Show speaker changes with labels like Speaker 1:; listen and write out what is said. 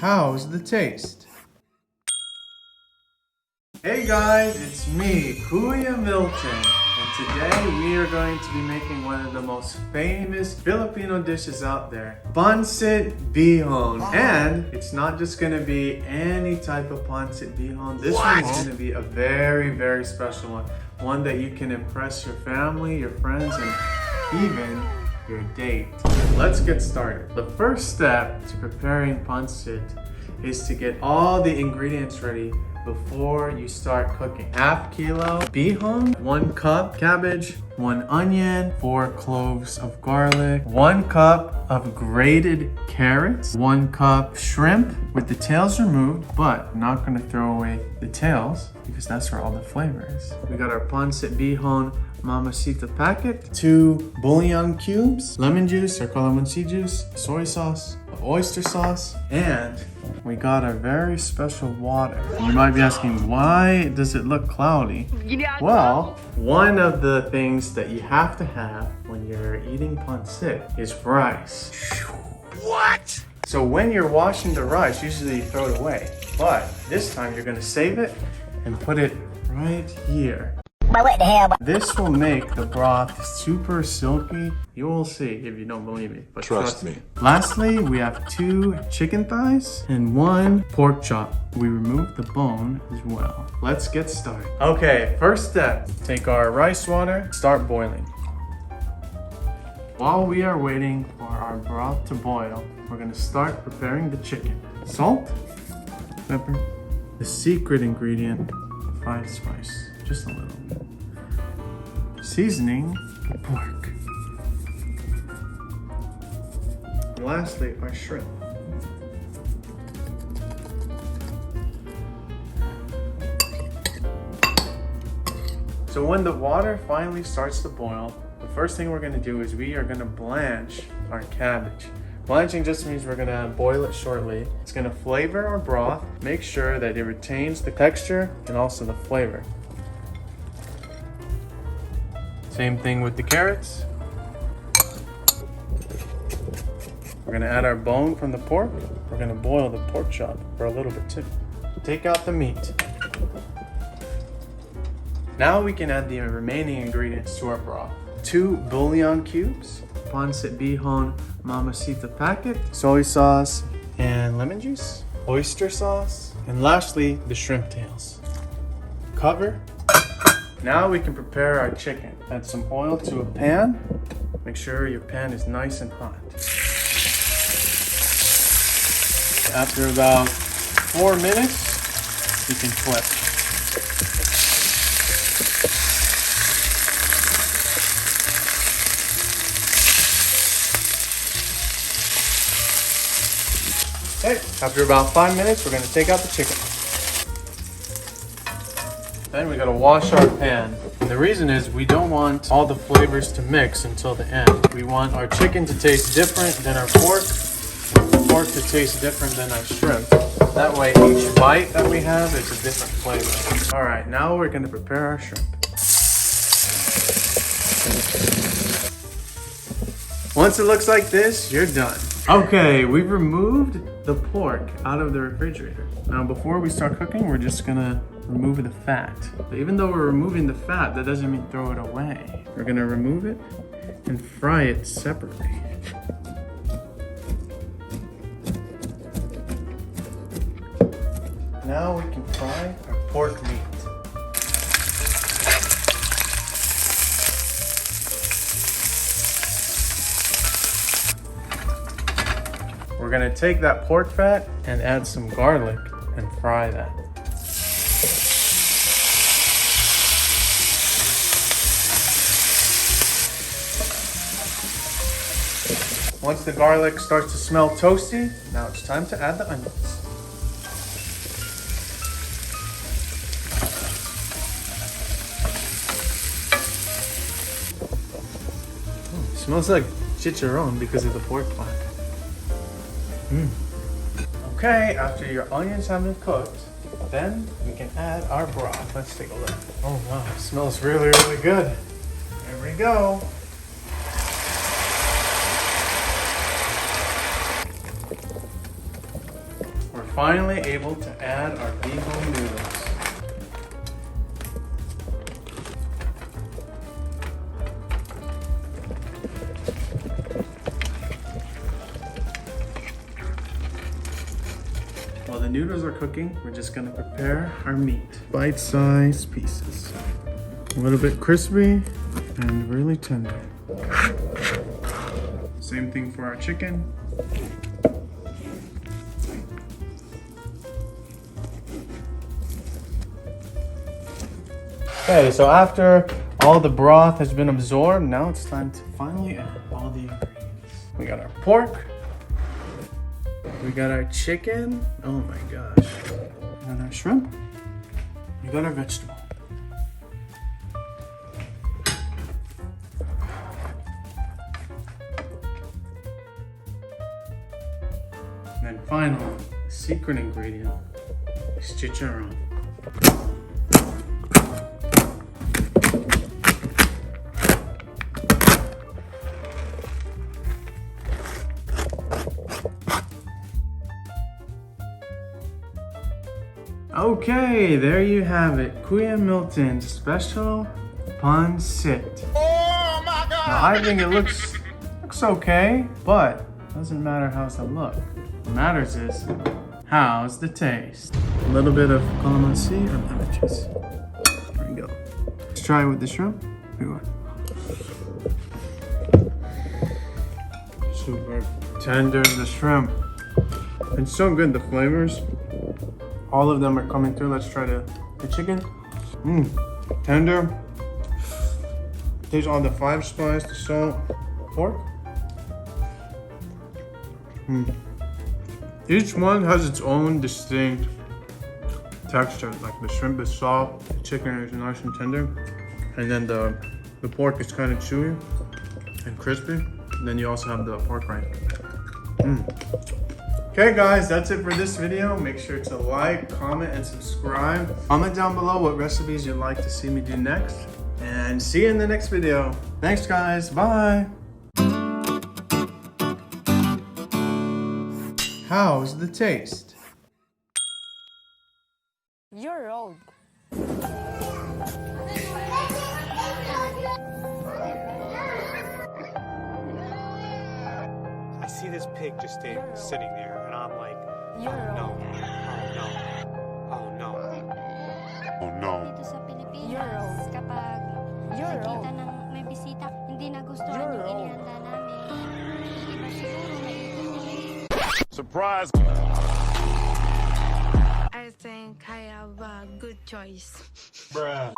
Speaker 1: how's the taste? Hey guys, it's me, Kuya Milton, and today we are going to be making one of the most famous Filipino dishes out there, PANCIT Bihon. And it's not just gonna be any type of PANCIT Bihon. This one is gonna be a very, very special one that you can impress your family, your friends, and even your date. Let's get started. The first step to preparing PANCIT is to get all the ingredients ready before you start cooking. Half kilo bihon, 1 cup cabbage, 1 onion, 4 cloves of garlic, 1 cup of grated carrots, 1 cup shrimp with the tails removed, but I'm not gonna throw away the tails because that's where all the flavor is. We got our PANCIT Bihon Sita packet, 2 bouillon cubes, lemon juice or Calimansi juice, soy sauce, oyster sauce, and we got our very special water. You might be asking, why does it look cloudy? Well, one of the things that you have to have when you're eating PANCIT is rice.
Speaker 2: What?
Speaker 1: So when you're washing the rice, usually you throw it away. But this time you're gonna save it and put it right here.
Speaker 2: What the hell?
Speaker 1: This will make the broth super silky. You will see if you don't believe me, but trust me. Lastly, we have 2 chicken thighs and 1 pork chop. We remove the bone as well. Let's get started. Okay, first step, take our rice water, start boiling. While we are waiting for our broth to boil, we're gonna start preparing the chicken. Salt, pepper, the secret ingredient, fried spice, just a little. Seasoning the pork. And lastly, our shrimp. So when the water finally starts to boil, the first thing we're gonna do is we are gonna blanch our cabbage. Blanching just means we're gonna boil it shortly. It's gonna flavor our broth, make sure that it retains the texture and also the flavor. Same thing with the carrots. We're gonna add our bone from the pork. We're gonna boil the pork chop for a little bit too. Take out the meat. Now we can add the remaining ingredients to our broth. 2 bouillon cubes, PANCIT Bihon Sita packet, soy sauce and lemon juice, oyster sauce, and lastly, the shrimp tails. Cover. Now we can prepare our chicken. Add some oil to a pan. Make sure your pan is nice and hot. After about 4 minutes, you can flip. Okay, after about 5 minutes, we're gonna take out the chicken. Then we gotta wash our pan. And the reason is we don't want all the flavors to mix until the end. We want our chicken to taste different than our pork, the pork to taste different than our shrimp. That way each bite that we have is a different flavor. All right, now we're gonna prepare our shrimp. Once it looks like this, you're done. Okay, we've removed the pork out of the refrigerator. Now before we start cooking, we're just gonna remove the fat. But even though we're removing the fat, that doesn't mean throw it away. We're gonna remove it and fry it separately. Now we can fry our pork meat. We're gonna take that pork fat and add some garlic and fry that. Once the garlic starts to smell toasty, now it's time to add the onions. It smells like chicharron because of the pork fat. Okay, after your onions have been cooked, then we can add our broth. Let's take a look. Oh wow, it smells really, really good. There we go. We're finally able to add our Bihon noodles. While the noodles are cooking, we're just gonna prepare our meat. Bite-sized pieces. A little bit crispy and really tender. Same thing for our chicken. Okay, so after all the broth has been absorbed, now it's time to finally add all the ingredients. We got our pork. We got our chicken. Oh my gosh. We got our shrimp. We got our vegetable. And then finally, the secret ingredient is chicharron. Okay, there you have it. Kuya Milton's special PANCIT.
Speaker 2: Oh my God!
Speaker 1: Now I think it looks okay, but it doesn't matter how's it look. What matters is how's the taste. A little bit of Calimansi or lemon juice. There we go. Let's try it with the shrimp. Here we go. Super tender, the shrimp. It's so good, the flavors. All of them are coming through. Let's try the chicken. Tender. Taste all the 5 spice, the salt, pork. Each one has its own distinct texture. Like the shrimp is soft, the chicken is nice and tender, and then the pork is kind of chewy and crispy. And then you also have the pork rind. Okay guys, that's it for this video. Make sure to like, comment, and subscribe. Comment down below what recipes you'd like to see me do next. And see you in the next video. Thanks guys, bye. How's the taste?
Speaker 3: You're old.
Speaker 4: I see this pig just sitting there, and I'm like,
Speaker 3: You're
Speaker 4: no,
Speaker 3: old.
Speaker 4: oh no,
Speaker 5: Oh no.
Speaker 6: Dito sa Pilipinas,
Speaker 3: You're old.
Speaker 6: kapag
Speaker 3: You're
Speaker 6: nakita
Speaker 3: old.
Speaker 6: ng may bisita, hindi nagustuhan
Speaker 3: You're
Speaker 6: yung
Speaker 3: old.
Speaker 6: inihanda namin. Iba siguro may
Speaker 5: Surprise!
Speaker 7: I think I have a good choice.
Speaker 5: Bruh.